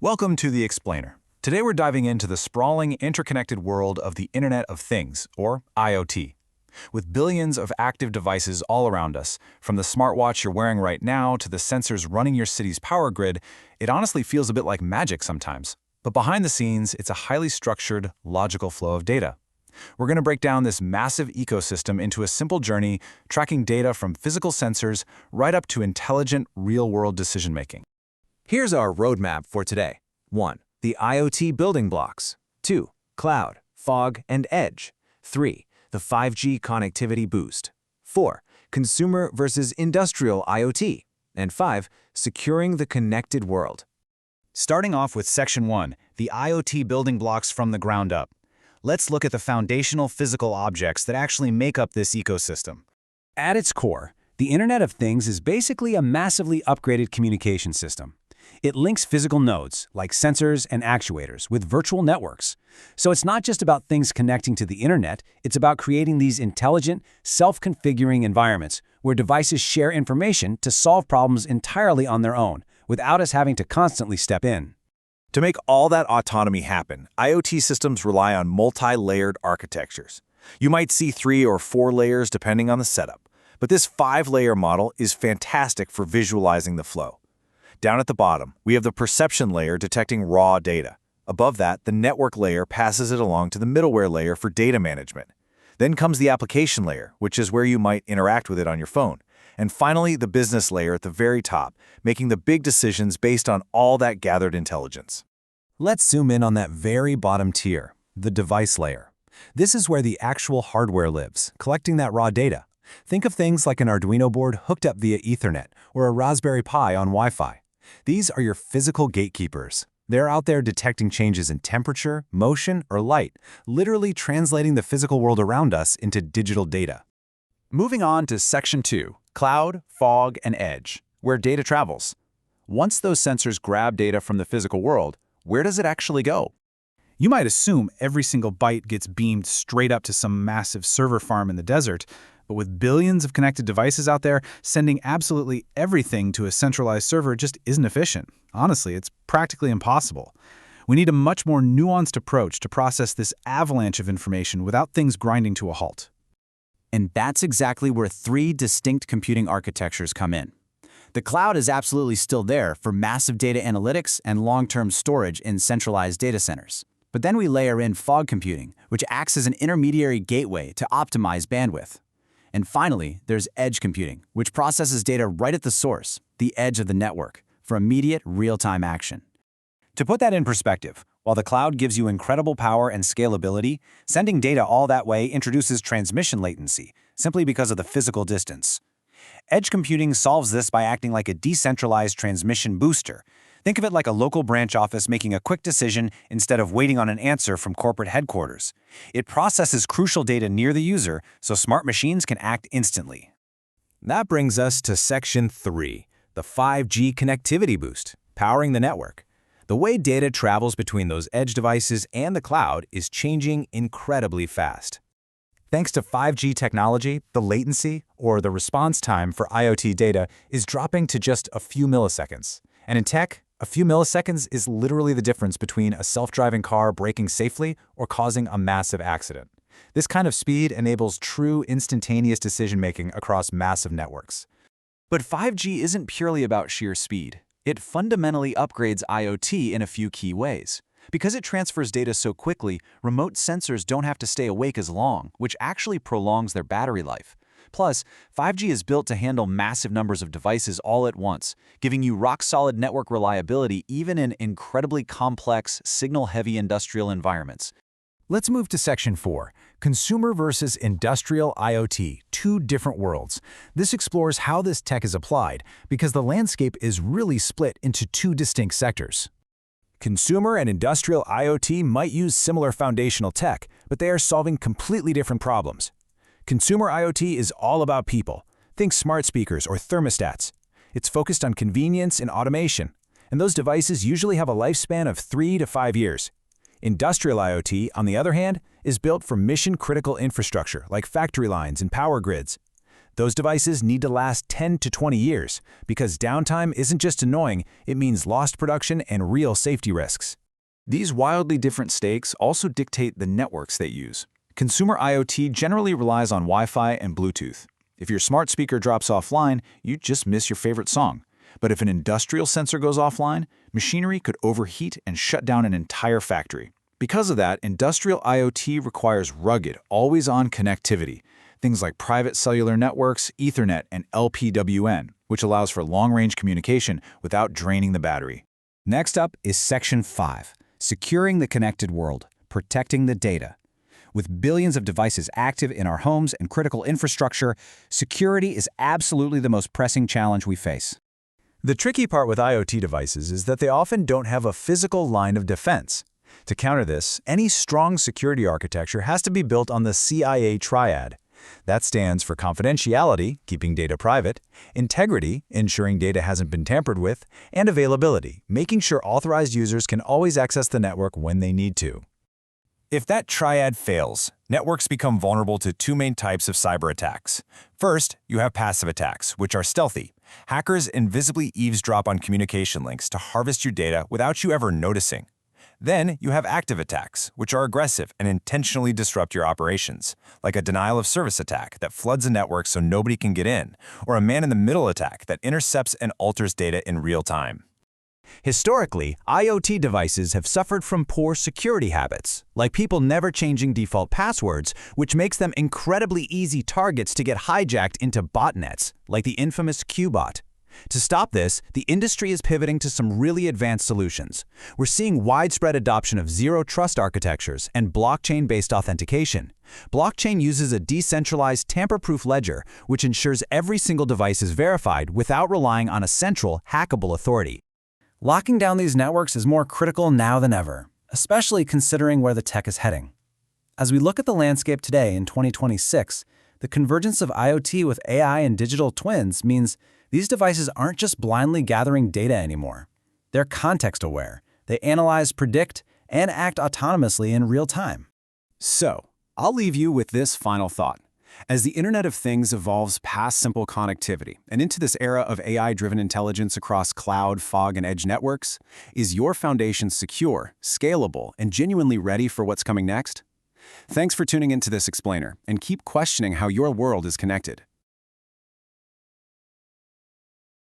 Welcome to The Explainer. Today we're diving into the sprawling, interconnected world of the Internet of Things, or IoT. With billions of active devices all around us, from the smartwatch you're wearing right now to the sensors running your city's power grid, it honestly feels a bit like magic sometimes. But behind the scenes, it's a highly structured, logical flow of data. We're going to break down this massive ecosystem into a simple journey, tracking data from physical sensors right up to intelligent, real-world decision-making. Here's our roadmap for today. 1. The IoT building blocks. 2. Cloud, fog, and edge. 3. The 5G connectivity boost. 4. Consumer versus industrial IoT. And 5. Securing the connected world. Starting off with Section 1, the IoT building blocks from the ground up. Let's look at the foundational physical objects that actually make up this ecosystem. At its core, the Internet of Things is basically a massively upgraded communication system. It links physical nodes, like sensors and actuators, with virtual networks. So it's not just about things connecting to the Internet, it's about creating these intelligent, self-configuring environments where devices share information to solve problems entirely on their own, without us having to constantly step in. To make all that autonomy happen, IoT systems rely on multi-layered architectures. You might see 3 or 4 layers depending on the setup, but this 5-layer model is fantastic for visualizing the flow. Down at the bottom, we have the perception layer detecting raw data. Above that, the network layer passes it along to the middleware layer for data management. Then comes the application layer, which is where you might interact with it on your phone. And finally, the business layer at the very top, making the big decisions based on all that gathered intelligence. Let's zoom in on that very bottom tier, the device layer. This is where the actual hardware lives, collecting that raw data. Think of things like an Arduino board hooked up via Ethernet or a Raspberry Pi on Wi-Fi. These are your physical gatekeepers. They're out there detecting changes in temperature, motion, or light, literally translating the physical world around us into digital data. Moving on to Section 2, Cloud, Fog, and Edge, where data travels. Once those sensors grab data from the physical world, where does it actually go? You might assume every single byte gets beamed straight up to some massive server farm in the desert, but with billions of connected devices out there, sending absolutely everything to a centralized server just isn't efficient. Honestly, it's practically impossible. We need a much more nuanced approach to process this avalanche of information without things grinding to a halt. And that's exactly where 3 distinct computing architectures come in. The cloud is absolutely still there for massive data analytics and long-term storage in centralized data centers. But then we layer in fog computing, which acts as an intermediary gateway to optimize bandwidth. And finally, there's edge computing, which processes data right at the source, the edge of the network, for immediate, real-time action. To put that in perspective, while the cloud gives you incredible power and scalability, sending data all that way introduces transmission latency, simply because of the physical distance. Edge computing solves this by acting like a decentralized transmission booster. Think of it like a local branch office making a quick decision instead of waiting on an answer from corporate headquarters. It processes crucial data near the user so smart machines can act instantly. That brings us to Section 3, the 5G connectivity boost, powering the network. The way data travels between those edge devices and the cloud is changing incredibly fast. Thanks to 5G technology, the latency, or the response time for IoT data is dropping to just a few milliseconds. And in tech, a few milliseconds is literally the difference between a self-driving car braking safely or causing a massive accident. This kind of speed enables true instantaneous decision-making across massive networks. But 5G isn't purely about sheer speed. It fundamentally upgrades IoT in a few key ways. Because it transfers data so quickly, remote sensors don't have to stay awake as long, which actually prolongs their battery life. Plus, 5G is built to handle massive numbers of devices all at once, giving you rock-solid network reliability even in incredibly complex, signal-heavy industrial environments. Let's move to Section 4, Consumer versus Industrial IoT, 2 different worlds. This explores how this tech is applied, because the landscape is really split into 2 distinct sectors. Consumer and industrial IoT might use similar foundational tech, but they are solving completely different problems. Consumer IoT is all about people. Think smart speakers or thermostats. It's focused on convenience and automation, and those devices usually have a lifespan of 3 to 5 years. Industrial IoT, on the other hand, is built for mission-critical infrastructure like factory lines and power grids. Those devices need to last 10 to 20 years, because downtime isn't just annoying, it means lost production and real safety risks. These wildly different stakes also dictate the networks they use. Consumer IoT generally relies on Wi-Fi and Bluetooth. If your smart speaker drops offline, you just miss your favorite song. But if an industrial sensor goes offline, machinery could overheat and shut down an entire factory. Because of that, industrial IoT requires rugged, always-on connectivity, things like private cellular networks, Ethernet, and LPWAN, which allows for long-range communication without draining the battery. Next up is Section 5, Securing the Connected World, Protecting the Data. With billions of devices active in our homes and critical infrastructure, security is absolutely the most pressing challenge we face. The tricky part with IoT devices is that they often don't have a physical line of defense. To counter this, any strong security architecture has to be built on the CIA triad. That stands for confidentiality, keeping data private, integrity, ensuring data hasn't been tampered with, and availability, making sure authorized users can always access the network when they need to. If that triad fails, networks become vulnerable to two main types of cyber attacks. First, you have passive attacks, which are stealthy. Hackers invisibly eavesdrop on communication links to harvest your data without you ever noticing. Then you have active attacks, which are aggressive and intentionally disrupt your operations, like a denial-of-service attack that floods a network so nobody can get in, or a man-in-the-middle attack that intercepts and alters data in real time. Historically, IoT devices have suffered from poor security habits, like people never changing default passwords, which makes them incredibly easy targets to get hijacked into botnets, like the infamous Qbot. To stop this, the industry is pivoting to some really advanced solutions. We're seeing widespread adoption of zero-trust architectures and blockchain-based authentication. Blockchain uses a decentralized, tamper-proof ledger, which ensures every single device is verified without relying on a central, hackable authority. Locking down these networks is more critical now than ever, especially considering where the tech is heading. As we look at the landscape today in 2026, the convergence of IoT with AI and digital twins means these devices aren't just blindly gathering data anymore. They're context-aware. They analyze, predict, and act autonomously in real time. So, I'll leave you with this final thought. As the Internet of Things evolves past simple connectivity and into this era of AI-driven intelligence across cloud, fog, and edge networks, is your foundation secure, scalable, and genuinely ready for what's coming next? Thanks for tuning into this explainer, and keep questioning how your world is connected.